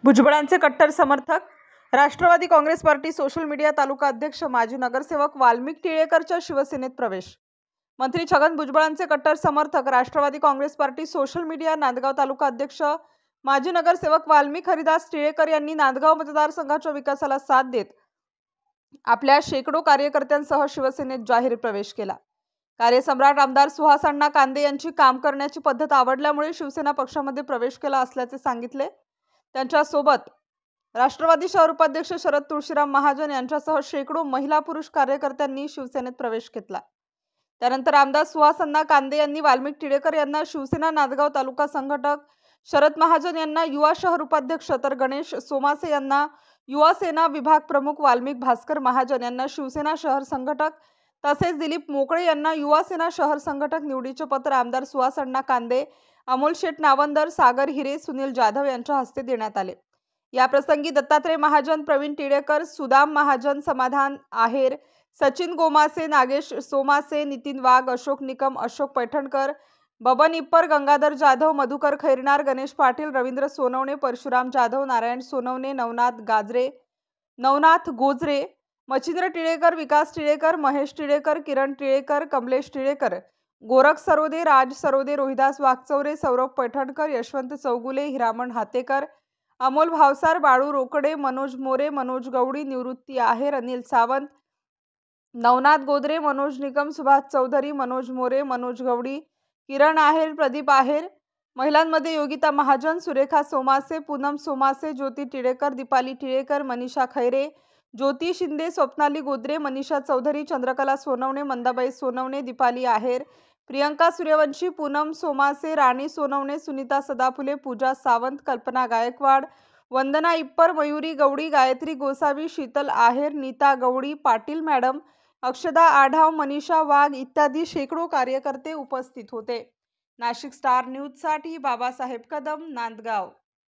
भुजबळांचे कट्टर समर्थक, Rashtravadi Congress party social media taluka अध्यक्ष माजी नगरसेवक वाल्मिक टिळेकरच्या शिवसेनेत प्रवेश। मंत्री छगन भुजबळांचे कट्टर समर्थक, Rashtravadi Congress party social media Nandgaon taluka अध्यक्ष माजी नगरसेवक वाल्मिक हरिदास टिळेकर यांनी नांदगाव मतदारसंघाच्या विकासाला साथ देत आपल्या शेकडो कार्यकर्त्यांसह शिवसेनेत जाहीर प्रवेश केला। कार्यसम्राट आमदार सुहास अण्णा कांदे यांची काम करण्याची पद्धत आवडल्यामुळे शिवसेना पक्षामध्ये प्रवेश केला असल्याचे सांगितले। त्यांच्या सोबत राष्ट्रवादी शहर उपाध्यक्ष शरद तुळशीराम महाजन यांच्यासह शेकडो महिला पुरुष कार्यकर्त्यांनी शिवसेनेत प्रवेश घेतला। त्यानंतर आमदार सुहास अण्णा कांदे यांनी वाल्मिक टिळेकर यांना शिवसेना नांदगाव तालुका संघटक, शरद महाजन यांना युवा शहर उपाध्यक्ष, तर गणेश सोमासे यांना युवा सेना विभाग प्रमुख, वाल्मिक भास्कर महाजन यांना शिवसेना शहर संघटक, तसेच दिलीप मोकळे यांना युवा सेना शहर संघटक निवडीचे पत्र आमदार सुहास अण्णा कांदे, अमोल शेठ नावंदर, सागर हिरे, सुनील जाधव यांच्या हस्ते देण्यात आले। या प्रसंगी दत्तात्रय महाजन, प्रवीण टिळेकर, सुदाम महाजन, समाधान आहेर, सचिन गोमासे, नागेश सोमासे, नितीन वाघ, अशोक निकम, अशोक पैठणकर, बबन इप्पर, गंगाधर जाधव, मधुकर खैरनार, गणेश पाटील, रवींद्र सोनवणे, परशुराम जाधव, नारायण सोनवणे, नवनाथ गोजरे, मच्छिंद्र टिळेकर, विकास टिळेकर, महेश टिळेकर, किरण टिळेकर, कमलेश टिळेकर, गोरख सरोदे, राज सरोदे, रोहिदास वागचौरे, सौरभ पैठणकर, यशवंत चौगुले, हिरामण हातेकर, अमोल भावसार, बाळू रोकडे, मनोज मोरे, मनोज गवडी, निवृत्ती आहेर, अनिल सावंत, नवनाथ गोदरे, मनोज निकम, सुभाष चौधरी, मनोज मोरे, मनोज गवडी, किरण आहेर, प्रदीप आहेर। महिलांमध्ये योगिता महाजन, सुरेखा सोमासे, पूनम सोमासे, ज्योती टिळेकर, दीपाली टिळेकर, मनीषा खैरे, ज्योती शिंदे, स्वप्नाली गोदरे, मनीषा चौधरी, चंद्रकला सोनवणे, मंदाबाई सोनवणे, दीपाली आहेर, प्रियंका सूर्यवंशी, पूनम सोमासे, राणी सोनवणे, सुनीता सदाफुले, पूजा सावंत, कल्पना गायकवाड, वंदना इप्पर, मयुरी गवडी, गायत्री गोसावी, शीतल आहेर, नीता गवडी, पाटील मॅडम, अक्षदा आढाव, मनीषा वाघ इत्यादी शेकडो कार्यकर्ते उपस्थित होते। नाशिक स्टार न्यूज साठी बाबासाहेब कदम, नांदगाव।